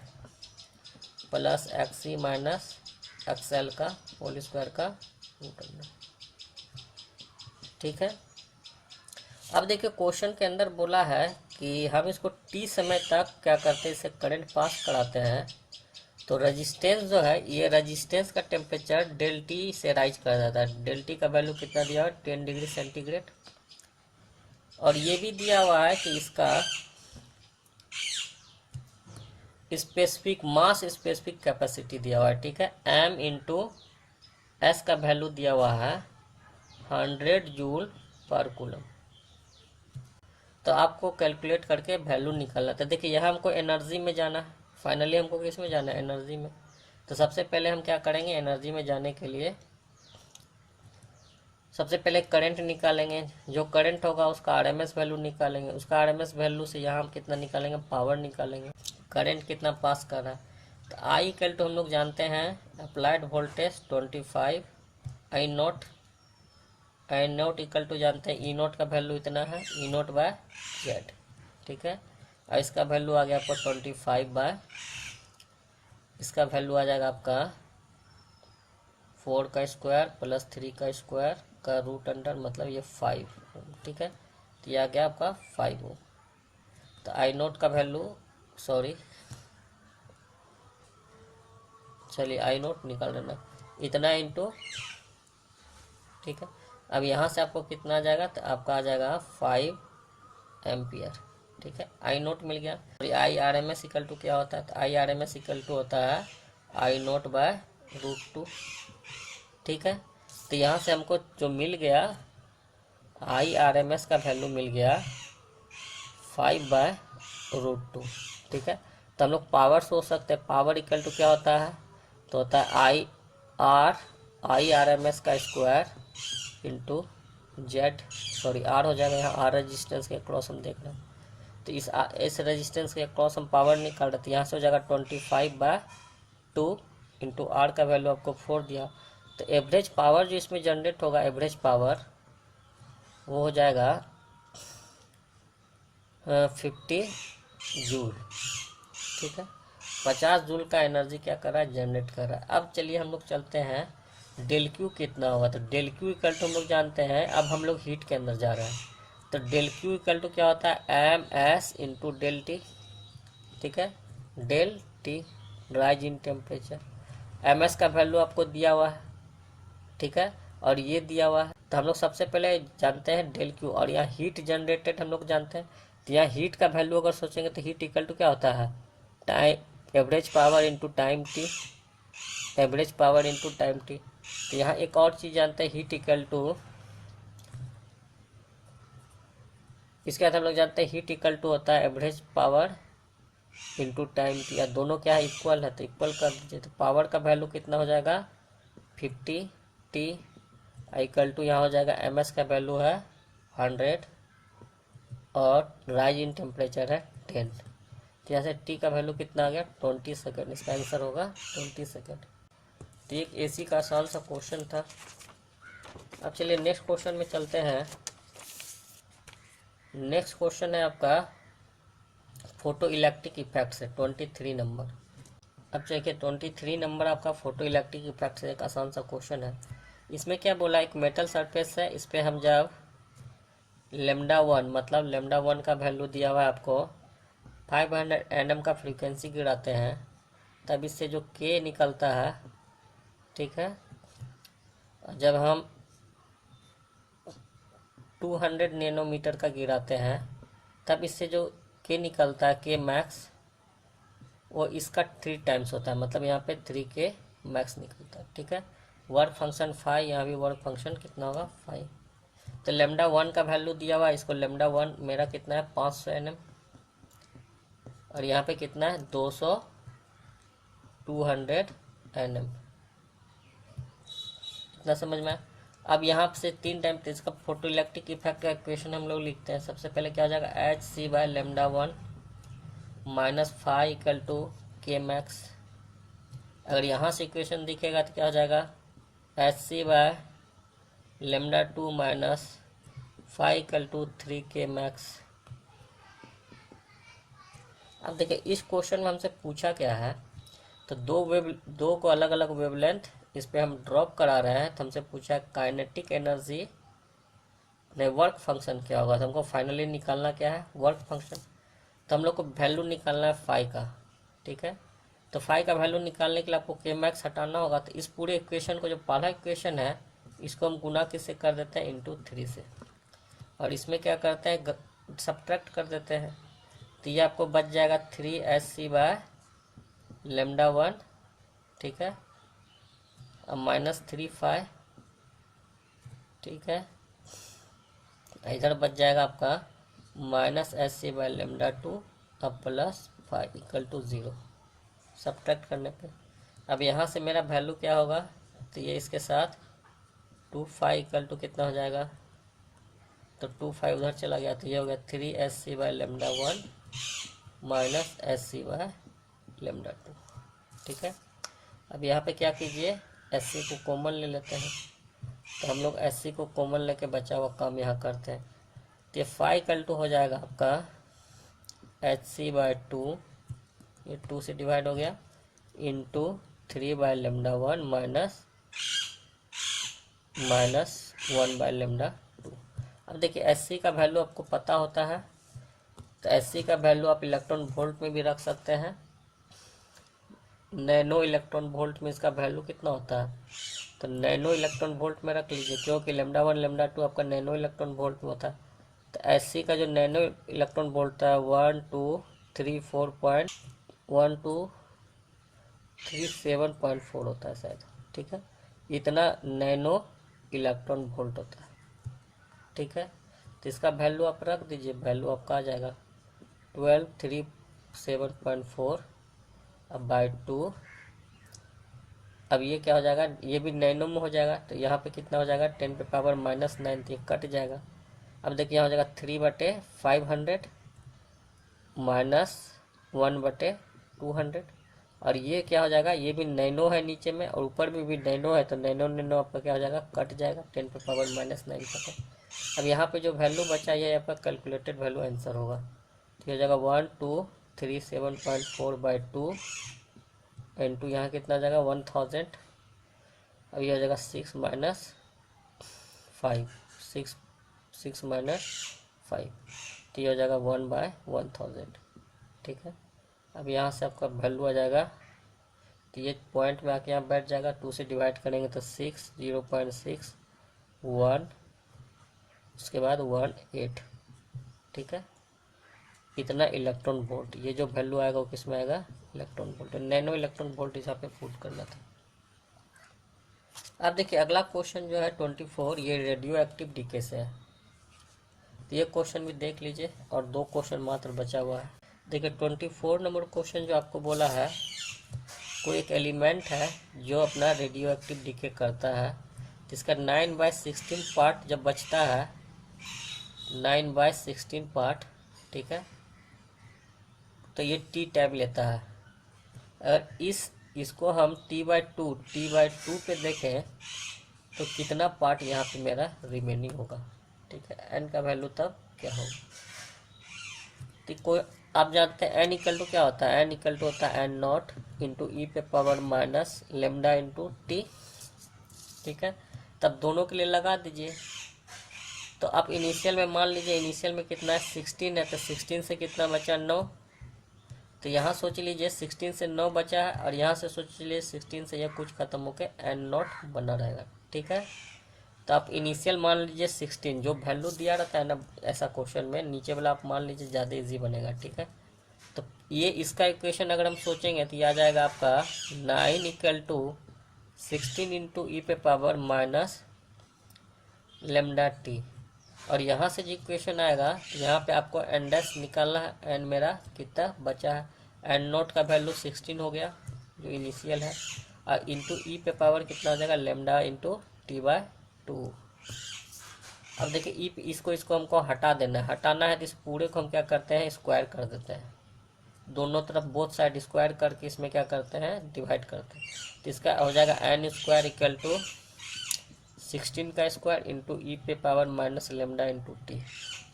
plus XC minus XL का होल स्क्वायर का रूट अंडर। ठीक है, अब देखिए क्वेश्चन के अंदर बोला है कि हम इसको टी समय तक क्या करते हैं, इसे करंट पास कराते हैं। तो रेजिस्टेंस जो है, ये रेजिस्टेंस का टेम्परेचर डेल टी से राइज कर जाता है। डेल टी का वैल्यू कितना दिया हुआ है 10 डिग्री सेंटीग्रेड। और ये भी दिया हुआ है कि इसका स्पेसिफिक मास स्पेसिफिक कैपेसिटी दिया हुआ है। ठीक है, एम इंटू एस का वैल्यू दिया हुआ है 100 जूल पर कूलम। तो आपको कैलकुलेट करके वैल्यू निकालना था। देखिए यहाँ हमको एनर्जी में जाना है, फाइनली हमको किस में जाना है, एनर्जी में। तो सबसे पहले हम क्या करेंगे, एनर्जी में जाने के लिए सबसे पहले करंट निकालेंगे। जो करंट होगा उसका आरएमएस वैल्यू निकालेंगे। उसका आरएमएस वैल्यू से यहाँ हम कितना निकालेंगे, पावर निकालेंगे, करंट कितना पास कर रहा है। तो आई इक्वल टू हम लोग जानते हैं applied voltage 25 I nought equal to जानते हैं ई नोट का वैल्यू इतना है, ई नोट बाय जेड। ठीक है, और इसका वैल्यू आ गया आपको 25 बाय, इसका वैल्यू आ जाएगा आपका 4 का स्क्वायर प्लस 3 का स्क्वायर का रूट अंडर, मतलब ये 5 ओम। ठीक है, तो यह आ गया आपका 5 ओम। तो आई नोट का वैल्यू, सॉरी चलिए आई नोट निकाल लेना, इतना इंटू। ठीक है, अब यहाँ से आपको कितना आ जाएगा, तो आपका आ जाएगा 5 एम्पियर। ठीक है, आई नोट मिल गया। और I R M S equal to क्या होता है, तो I R M S equal to होता है आई नोट बाय √2। ठीक है, तो यहाँ से हमको जो मिल गया आई आर एम एस का वैल्यू मिल गया 5/√2। ठीक है, तो हम लोग पावर सोच सकते हैं। पावर इक्वल टू क्या होता है, तो होता है आई आर एम एस का square into Z, sorry R हो जाएगा, यहाँ आर रेजिस्टेंस के क्रॉस हम देख रहे हैं। तो इस रेजिस्टेंस के क्रॉस हम पावर निकाल रहे थे, यहाँ से हो जाएगा 25/2 इंटू आर का वैल्यू आपको 4 दिया। तो एवरेज पावर जो इसमें जनरेट होगा, एवरेज पावर वो हो जाएगा 50 जूल। ठीक है, 50 जूल का एनर्जी क्या कर रहा है, जनरेट कर रहा है। अब चलिए हम लोग चलते हैं डेल क्यू कितना होगा। तो डेल क्यू इक्वल टू हम लोग जानते हैं, अब हम लोग हीट के अंदर जा रहे हैं। तो डेल क्यू इक्वल टू क्या होता है, M S into del T. ठीक है, del T rise in temperature. M S का वैल्यू आपको दिया हुआ है। ठीक है, और ये दिया हुआ है। तो हम लोग सबसे पहले जानते हैं डेल क्यू, और यहाँ हीट जनरेटेड हम लोग जानते हैं। तो यहाँ हीट का वैल्यू अगर सोचेंगे तो हीट इक्वल टू क्या होता है, time average power into time T, average power into time T. तो यहाँ एक और चीज़ जानते हैं, हीट इक्वल टू, इसके बाद हम लोग जानते हैं हीट इक्वल टू होता है average power into time T. या दोनों क्या है, इक्वल है, तो इक्वल कर दीजिए। तो पावर का वैल्यू कितना हो जाएगा 50 टी इक्वल टू, यहाँ हो जाएगा एम एस का वैल्यू है 100 और राइज इन टेम्परेचर है 10। तो यहाँ से टी का वैल्यू कितना आ गया 20 सेकेंड। इसका आंसर होगा 20 सेकेंड। तो एक एसी का आसान सा क्वेश्चन था। अब चलिए नेक्स्ट क्वेश्चन में चलते हैं। नेक्स्ट क्वेश्चन है आपका फोटो इलेक्ट्रिक इफेक्ट से 23 नंबर। अब देखिए 23 नंबर आपका फोटो इलेक्ट्रिक इफेक्ट से एक आसान सा क्वेश्चन है। इसमें क्या बोला, एक मेटल सरफेस है, इस पर हम जब λ1 मतलब λ1 का वैल्यू दिया हुआ है आपको 500 nm का फ्रीक्वेंसी गिराते हैं, तब इससे जो k निकलता है, ठीक है, जब हम 200 नैनोमीटर का गिराते हैं तब इससे जो k निकलता है, k मैक्स, वो इसका 3 टाइम्स होता है, मतलब यहाँ पे 3k मैक्स निकलता है। ठीक है, वर्क फंक्शन 5, यहाँ भी वर्क फंक्शन कितना होगा 5। तो λ1 का वैल्यू दिया हुआ है, इसको λ1 मेरा कितना है 500 nm, और यहाँ पे कितना है 200 nm। इतना समझ में आया। अब यहाँ से 3 टाइम तो इसका फोटो इलेक्ट्रिक इफेक्ट का इक्वेशन हम लोग लिखते हैं। सबसे पहले क्या हो जाएगा, hc/λ1 minus 5 equal to k max. अगर यहाँ से इक्वेशन दिखेगा तो क्या हो जाएगा, hc/λ2 minus 5 equal to 3k max. अब देखिए इस क्वेश्चन में हमसे पूछा क्या है, तो दो को अलग अलग वेवलेंथ इस पे हम ड्रॉप करा रहे हैं, तो हमसे पूछा है काइनेटिक एनर्जी नहीं वर्क फंक्शन क्या होगा, तो हमको फाइनली निकालना क्या है वर्क फंक्शन। तो हम लोग को वैल्यू निकालना है 5 का। ठीक है, तो 5 का वैल्यू निकालने के लिए आपको के मैक्स हटाना होगा। तो इस पूरे इक्वेशन को जो पहला इक्वेशन है इसको हम गुना किससे कर देते हैं, इंटू 3 से, और इसमें क्या करते हैं सब्ट्रैक्ट कर देते हैं। तो ये आपको बच जाएगा 3hc/λ1, ठीक है, अब माइनस 3 ठीक है, इधर बच जाएगा आपका माइनस hc/λ2 अब प्लस 5 इक्वल टू 0 सब्ट्रैक्ट करने पे। अब यहाँ से मेरा वैल्यू क्या होगा, तो ये इसके साथ 2 इक्वल टू कितना हो जाएगा, तो 2 उधर चला गया, तो ये हो गया 3hc/λ1 माइनस hc/λ2। ठीक है, अब यहाँ पे क्या कीजिए, hc को कॉमन ले लेते हैं, तो हम लोग hc को कॉमन लेके बचा हुआ काम यहाँ करते हैं। तो ये 5 इक्वल टू हो जाएगा आपका hc/2, ये 2 से डिवाइड हो गया, इंटू 3/λ1 माइनस 1/λ2। अब देखिए एससी का वैल्यू आपको पता होता है, तो एससी का वैल्यू आप इलेक्ट्रॉन वोल्ट में भी रख सकते हैं। नैनो इलेक्ट्रॉन वोल्ट में इसका वैल्यू कितना होता है, तो नैनो इलेक्ट्रॉन वोल्ट में रख लीजिए, क्योंकि λ1 λ2 आपका नैनो इलेक्ट्रॉन वोल्ट में होता है। तो एससी का जो नैनो इलेक्ट्रॉन वोल्ट है 1237.4 होता है शायद। ठीक है, इतना नैनो इलेक्ट्रॉन वोल्ट होता है। ठीक है, तो इसका वैल्यू आप रख दीजिए, वैल्यू आपका आ जाएगा 1237.4 अब बाई 2। अब ये क्या हो जाएगा, ये भी नैनो में हो जाएगा, तो यहाँ पे कितना हो जाएगा 10⁻⁻⁹ तो ये कट जाएगा। अब देखिए यहाँ हो जाएगा 3/500 माइनस 1/200, और ये क्या हो जाएगा, ये भी नैनो है नीचे में और ऊपर में भी नैनो है, तो नैनो नैनो आपका क्या हो जाएगा कट जाएगा, 10⁻⁻⁹ कटे। अब यहाँ पे जो वैल्यू बचा ये आपका कैलकुलेटेड वैल्यू आंसर होगा, तो हो जाएगा 1237.4/2 इंटू यहाँ कितना हो जाएगा 1000। अब ये हो जाएगा 6 माइनस 5, तो ये हो जाएगा 1/1000। ठीक है, अब यहाँ से आपका वैल्यू आ जाएगा, तो ये पॉइंट में आके यहाँ बैठ जाएगा, 2 से डिवाइड करेंगे तो 6, 0.6 1, उसके बाद 18। ठीक है, इतना इलेक्ट्रॉन वोल्ट, ये जो वैल्यू आएगा वो किस में आएगा, electron volt, nano electron volt हिसाब पे पुट करना था। अब देखिए अगला क्वेश्चन जो है 24, ये रेडियो एक्टिव डीके से है, तो ये क्वेश्चन भी देख लीजिए, और 2 क्वेश्चन मात्र बचा हुआ है। देखिए 24 नंबर क्वेश्चन जो आपको बोला है, कोई एक एलिमेंट है जो अपना रेडियो एक्टिव डीके करता है, जिसका 9/16 पार्ट जब बचता है, 9/16 पार्ट, ठीक है, तो ये टी टाइम लेता है। अगर इसको हम T/2 पे देखें तो कितना पार्ट यहाँ पे मेरा रिमेनिंग होगा। ठीक है, एन का वैल्यू तब क्या होगा, तो कोई आप जानते हैं एन इक्वल टू क्या होता है, एन इक्वल टू होता है एन नॉट इंटू ई पे power minus lambda into T. ठीक है, तब दोनों के लिए लगा दीजिए। तो आप इनिशियल में मान लीजिए, इनिशियल में कितना है 16 है, तो 16 से कितना बचा 9। तो यहाँ सोच लीजिए 16 से 9 बचा है, और यहाँ से सोच लीजिए 16 से यह कुछ खत्म होकर एन नॉट बना रहेगा। ठीक है, तो आप इनिशियल मान लीजिए 16, जो वैल्यू दिया रहता है ना ऐसा क्वेश्चन में, नीचे वाला आप मान लीजिए ज़्यादा इजी बनेगा। ठीक है, तो ये इसका इक्वेशन अगर हम सोचेंगे तो ये आ जाएगा आपका 9 इक्वल टू 16 इंटू ई पे पावर माइनस लेमडा टी। और यहाँ से जो इक्वेशन आएगा, यहाँ पे आपको एन डैश निकालना है। एन मेरा कितना बचा है, एन नोट का वैल्यू 16 हो गया जो इनिशियल है, और इंटू ई पे पावर कितना हो जाएगा लेमडा इंटू टी बाय 2। अब देखिए ई इसको हमको हटा देना है, हटाना है तो इस पूरे को हम क्या करते हैं स्क्वायर कर देते हैं, दोनों तरफ बोथ साइड स्क्वायर करके इसमें क्या करते हैं डिवाइड करते हैं। तो इसका हो जाएगा एन स्क्वायर इक्वल टू 16 का स्क्वायर इंटू ई पे power minus lambda into T.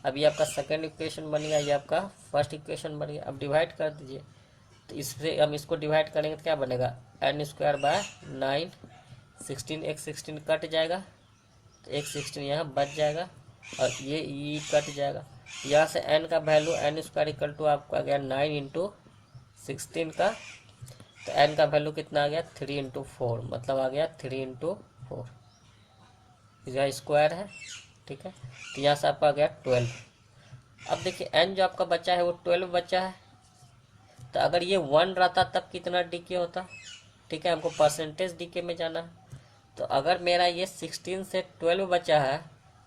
अब ये आपका सेकेंड इक्वेशन बन गया, ये आपका फर्स्ट इक्वेशन बन गया। अब डिवाइड कर दीजिए, तो इससे हम इसको डिवाइड करेंगे तो क्या बनेगा एन स्क्वायर बाय 9, 16 एक 16 कट जाएगा, तो एक 16 यहाँ बच जाएगा, और ये ई कट जाएगा। यहाँ से एन का value N square equal to आपका आ गया 9 इंटू 16 का, तो एन का वैल्यू कितना आ गया 3 इंटू 4, मतलब आ गया 3 इंटू 4, यह स्क्वायर है। ठीक है, तो यहाँ से आपका आ गया 12। अब देखिए एन जो आपका बचा है वो 12 बचा है, तो अगर ये 1 रहता तब कितना डीके होता। ठीक है, हमको परसेंटेज डीके में जाना है। तो अगर मेरा ये 16 से 12 बचा है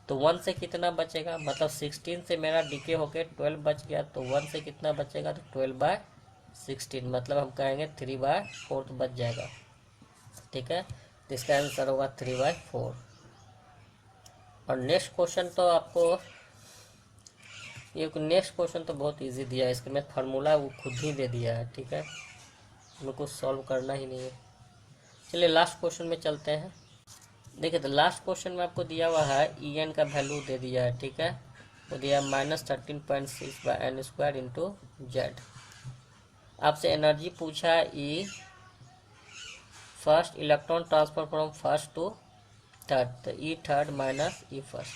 तो 1 से कितना बचेगा, मतलब 16 से मेरा डीके होके 12 बच गया, तो 1 से कितना बचेगा, तो 12/16, मतलब हम कहेंगे 3/4 तो बच जाएगा। ठीक है, तो इसका आंसर होगा 3/4। और नेक्स्ट क्वेश्चन तो आपको ये नेक्स्ट क्वेश्चन तो बहुत इजी दिया है, इसके में फार्मूला वो खुद ही दे दिया है। ठीक है, हमें कुछ सॉल्व करना ही नहीं है। चलिए लास्ट क्वेश्चन में चलते हैं। देखिए, तो लास्ट क्वेश्चन में आपको दिया हुआ है ई एन का वैल्यू दे दिया है। ठीक है, वो दिया -13.6 by n square into Z. आपसे एनर्जी पूछा है E first electron transfer from first to third, तो E third minus E first,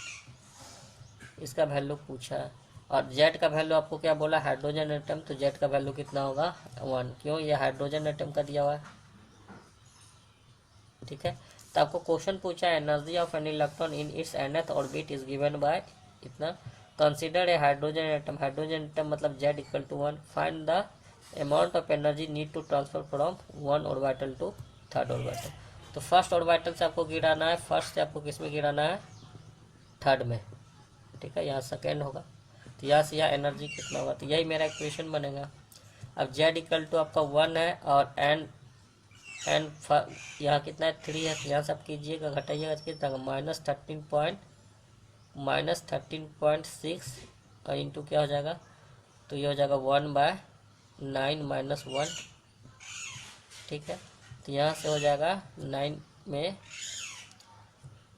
इसका वैल्यू पूछा है। और जेड का वैल्यू आपको क्या बोला हाइड्रोजन एटम, तो जेड का वैल्यू कितना होगा 1, क्यों ये हाइड्रोजन एटम का दिया हुआ है। ठीक है, तो आपको क्वेश्चन पूछा है energy of an electron in its nth orbit is given by इतना, कंसीडर ए हाइड्रोजन एटम मतलब Z equal to 1, find the amount of energy need to transfer from 1 orbital to third orbital. तो first orbital से आपको गिराना है, first से आपको किस में गिराना है थर्ड में। ठीक है, यहाँ सेकेंड होगा, तो यहाँ से यहाँ एनर्जी कितना होगा, तो यही मेरा इक्वेशन बनेगा। अब जेड इक्वल टू आपका 1 है, और एन यहाँ कितना है 3 है, तो यहाँ से आप कीजिएगा घटाइएगा कितना -13.6 और इंटू क्या हो जाएगा, तो ये हो जाएगा 1/9 - 1। ठीक है, तो यहाँ से हो जाएगा 9 में,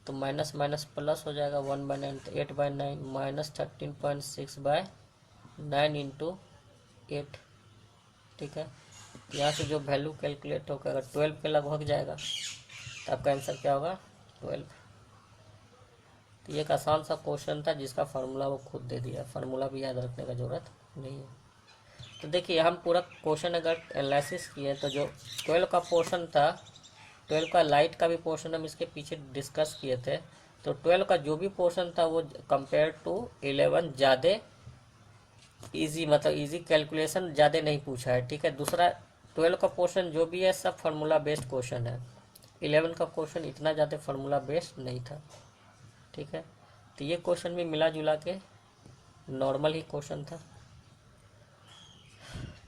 तो माइनस माइनस प्लस हो जाएगा 1/9, तो 8/9 -13.6/9 इंटू 8। ठीक है, तो यहाँ से जो वैल्यू कैलकुलेट होगा अगर 12 के लगभग जाएगा तो आपका आंसर क्या होगा 12। तो ये एक आसान सा क्वेश्चन था जिसका फार्मूला वो खुद दे दिया, फार्मूला भी याद रखने का जरूरत नहीं है। तो देखिए हम पूरा क्वेश्चन अगर एनालिसिस किए तो जो 12 का पोर्शन था, 12 का लाइट का भी पोर्शन हम इसके पीछे डिस्कस किए थे, तो 12 का जो भी पोर्शन था वो कंपेयर टू 11 ज़्यादा इजी, मतलब इजी कैलकुलेशन ज़्यादा नहीं पूछा है। ठीक है, दूसरा 12 का पोर्शन जो भी है सब फार्मूला बेस्ड क्वेश्चन है, 11 का क्वेश्चन इतना ज़्यादा फार्मूला बेस्ड नहीं था। ठीक है, तो ये क्वेश्चन भी मिला जुला के नॉर्मल ही क्वेश्चन था।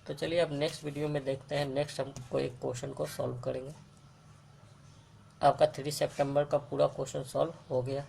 तो चलिए अब नेक्स्ट वीडियो में देखते हैं, नेक्स्ट हम कोई एक क्वेश्चन को सॉल्व करेंगे। आपका 3 सितंबर का पूरा क्वेश्चन सॉल्व हो गया।